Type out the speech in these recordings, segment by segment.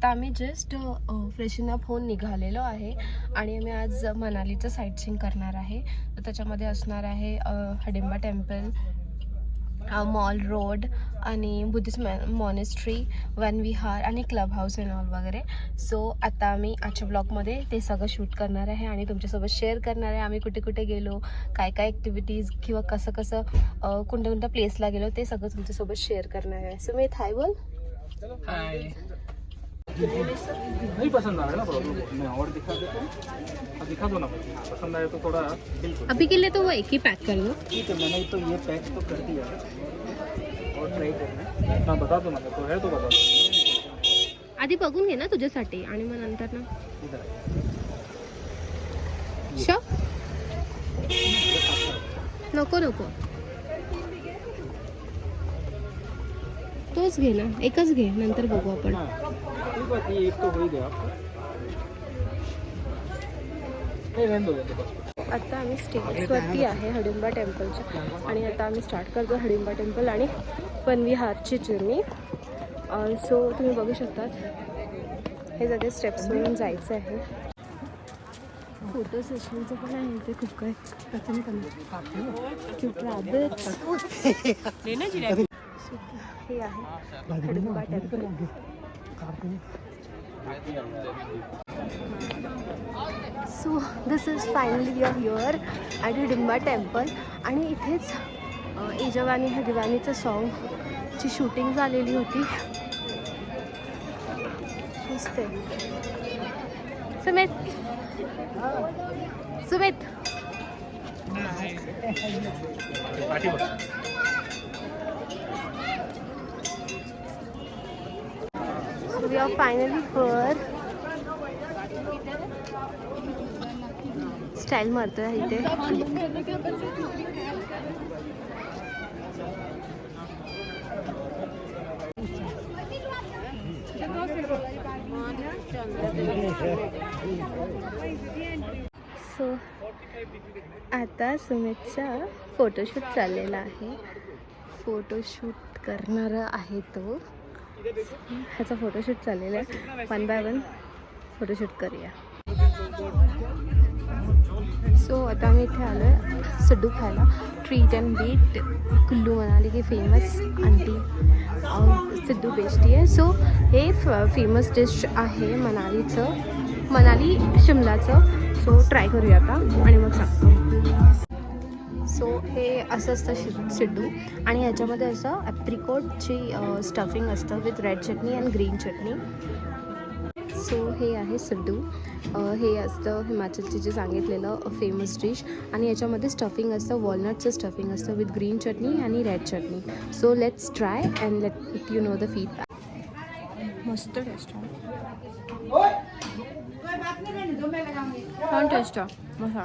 आता आम्ही just freshen up होऊन निघालेलो आहे आणि आम्ही आज मनालीचं साईट सीइंग करणार आहे. तर त्याच्यामध्ये असणार आहे हडिंबा टेम्पल, मॉल रोड आणि बुद्धिस्ट मॉनेस्ट्री, वन विहार आणि क्लब हाऊस अँड ऑल वगैरे. सो आता आम्ही आजच्या ब्लॉगमध्ये ते सगळं शूट करणार आहे आणि तुमच्यासोबत शेअर करणार आहे. आम्ही कुठे कुठे गेलो, काय काय ॲक्टिव्हिटीज किंवा कसं कसं कोणत्या कोणत्या प्लेसला गेलो ते सगळं तुमच्यासोबत शेअर करणार आहे. सुमित हाय बोल. हाय. नहीं पसंद आ रहा है ना, प्रॉब्लम मैं और दिखा देता हूँ, दिखा दो ना भाई. हाँ, पसंद आए तो थोड़ा बिल्कुल अभी के लिए तो वो एक ही पैक कर दो. ठीक है. मैंने तो ये पैक तो कर दिया और ट्राई करना है. हाँ बता दो ना, तो है तो बता दो. आधी बघून घे ना तुझ्यासाठी आणि मग नंतर ना इधर श नको नको तोच घे ना, एकच घे, नंतर बघू आपण. कोई बात नहीं, एक तो हो ही गया आपका. नहीं रहने दो बस. आता आम्ही स्टेप्सवरती आहे हडिंबा टेम्पलच्या आणि आता आम्ही स्टार्ट करतो हडिंबा टेम्पल आणि वनविहारची जर्नी. सो तुम्ही बघू शकतात हे सगळे स्टेप्सवरून जायचं आहे. फोटो सेशनचं पण आहे इथे खूप काय क्यूट रॅबिट्स. हे आहे Hadimba temple. So this is finally we are here at Hidimba temple आणि इथेच ए जवानी है दिवानीचं सॉन्गची शूटिंग झालेली होती. मस्त आहे. Sumit Sumit we are finally here. Style मारतोय इथे. सो आता सुमितचा फोटोशूट चाललेला आहे. फोटोशूट करणारा आहे तो. ह्याचा फोटोशूट चाललेला आहे. 1 by 1 फोटोशूट करूया. सो आता आम्ही इथे आलो आहे सड्डू खायला. Treat and beat Kullu Manali की फेमस आंटी सिद्धू बेस्टी आहे. सो हे फेमस डिश आहे मनाली शिमलाचं. सो ट्राय करूया आता आणि मग सांगतो. सो हे असं असतं सिड्डू आणि ह्याच्यामध्ये असं ॲप्रिकॉटची स्टफिंग असतं with red chutney and green chutney. So हे आहे सिड्डू. हे असतं हिमाचलचे जे सांगितलेलं फेमस डिश आणि याच्यामध्ये स्टफिंग असतं, वॉलनटचं स्टफिंग असतं विथ ग्रीन चटणी आणि red chutney. So let's try and let you know the feedback. मस्त टेस्ट आहे. छान टेस्ट आहे मस्त.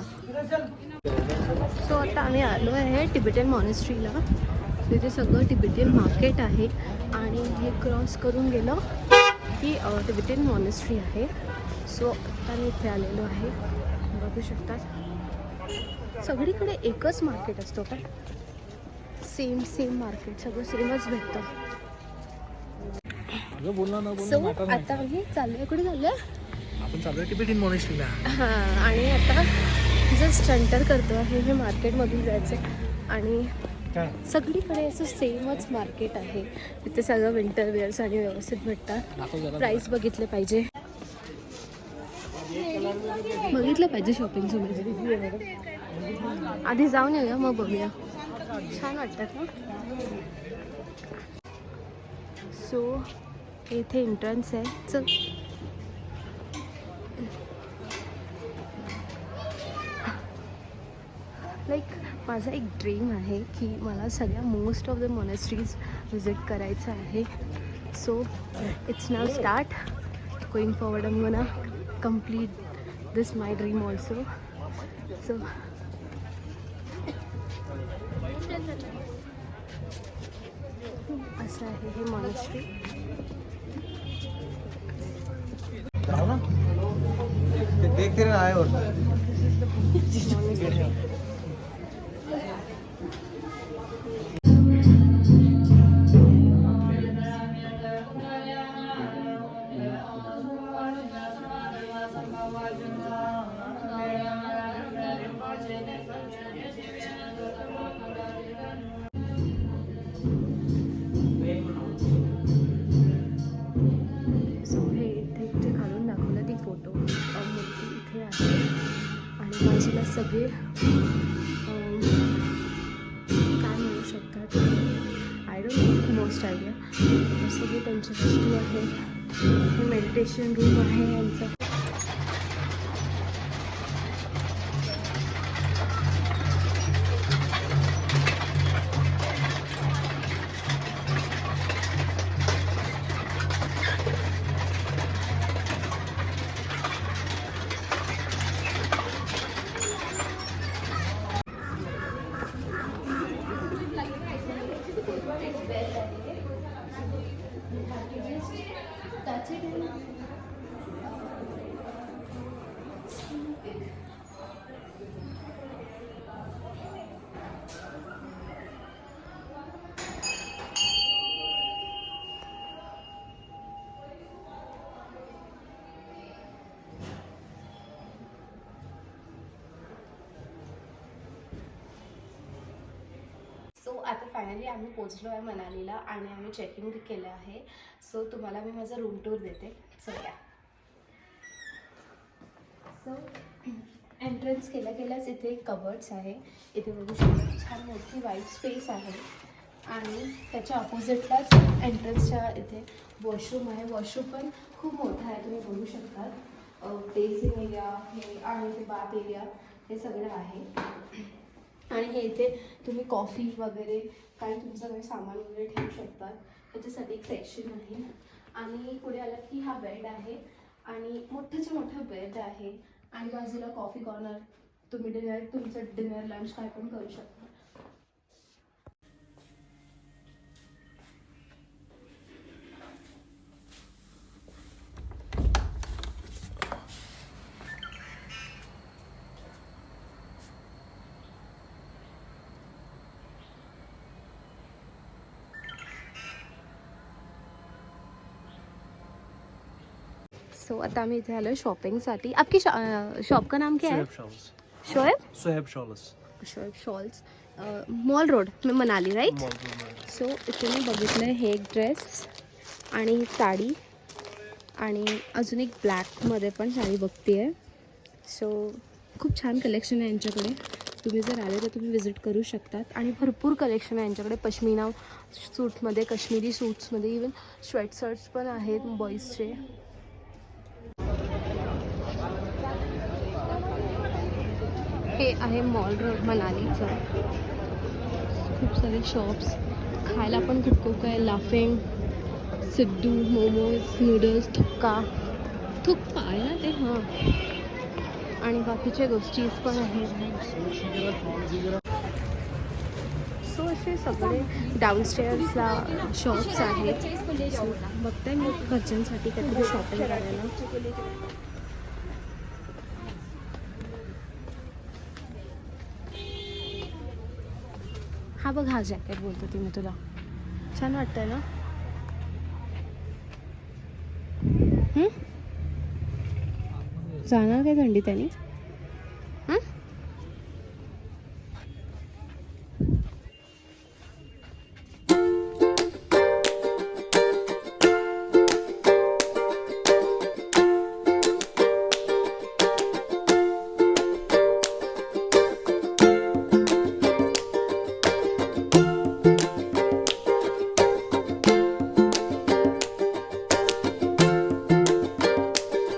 सो आता आम्ही आलो आहे टिबेटियन मॉनेस्ट्रीला. तिथे सगळं टिबेटियन मार्केट आहे आणि हे क्रॉस करून गेलं की टिबेटियन मॉनेस्ट्री आहे. सो आता मी इथे आलेलो आहे. बघू शकतात सगळीकडे एकच मार्केट असतो का, सेम मार्केट, सगळं सेमच भेटतं. सो आता आम्ही चाललोय. कुठे चाललोय आपण चाललोय टिबेटियन मॉनेस्ट्रीला. हां आणि आता जस्ट एंटर करतो आहे. हे मार्केटमधून जायचं आणि सगळीकडे असं सेमच मार्केट आहे. तिथे सगळं विंटर वेअर्स आणि व्यवस्थित भेटतात. प्राईस बघितले पाहिजे, शॉपिंग सुद्धा. आधी जाऊन येऊया मग बघूया. छान वाटतात ना. सो इथे एंट्रन्स आहे. चल लाईक माझा एक ड्रीम आहे की मला सगळ्या most of the monasteries visit करायचं आहे. So it's now start going forward. I am gonna complete this my dream also. So असं आहे हे मॉनेस्ट्री. देखते रहे आए और तुला सगळे काय म्हणू शकतात, I don't know most idea, सगळे त्यांच्या वस्तू आहेत. हे मेडिटेशन रूम आहे यांचं. सो आता फायनली आम्ही पोचलो आहे मनालीला आणि आम्ही चेकिंग केलं आहे. सो तुम्हाला मी माझा रूम टूर देते. सो या. सो एंट्रन्स केल्याच इथे कबर्ड्स आहे. इथे बघू शकता छान मोठी व्हाईट स्पेस आहे आणि त्याच्या अपोजिटलाच एंट्रन्सच्या इथे वॉशरूम आहे. वॉशरूम पण खूप मोठा आहे, तुम्ही बघू शकता. बेसिन एरिया हे आणि ते बाथ एरिया हे सगळं आहे. आणि हे इथे तुम्ही कॉफी वगैरे काही तुमचं काही सामान वगैरे ठेवू शकतात. त्याच्यासाठी एक सेक्शन आहे. आणि पुढे आलं की हा बेड आहे आणि मोठ्याच्या मोठा बेड आहे आणि बाजूला कॉफी कॉर्नर. तुम्ही तुमचं डिनर लंच काय पण करू शकता. सो आता आम्ही इथे आलो शॉपिंगसाठी. आपकी शॉप का नाम क्या है? शोएब शॉल्स मॉल रोड में मनाली, राईट? सो इथे मी बघितलं हे एक ड्रेस आणि साडी आणि अजून एक ब्लॅकमध्ये पण साडी बघते आहे. सो खूप छान कलेक्शन आहे यांच्याकडे. तुम्ही जर आले तर तुम्ही विजिट करू शकतात. आणि भरपूर कलेक्शन आहे यांच्याकडे. पश्मिना सूटमध्ये, काश्मीरी सूट्समध्ये, इवन स्वेटशर्ट्स पण आहेत बॉईजचे. हे आहे मॉल रोड मनालीचं. खूप सारे शॉप्स, खायला पण खूप खूप आहे. लाफिंग, सिद्धू, मोमोज, नूडल्स, थुक्का आहे ना ते, हां. आणि बाकीच्या गोष्टीज पण आहेत. सो असे सगळे डाऊनस्टेअर्सला शॉप्स आहेत. बघताय मी घरच्यांसाठी काहीतरी शॉपिंग करायला. हा बघ, हा जॅकेट बोलतो ती मी तुला. छान वाटतंय ना? जाणार काय थंडी त्याने?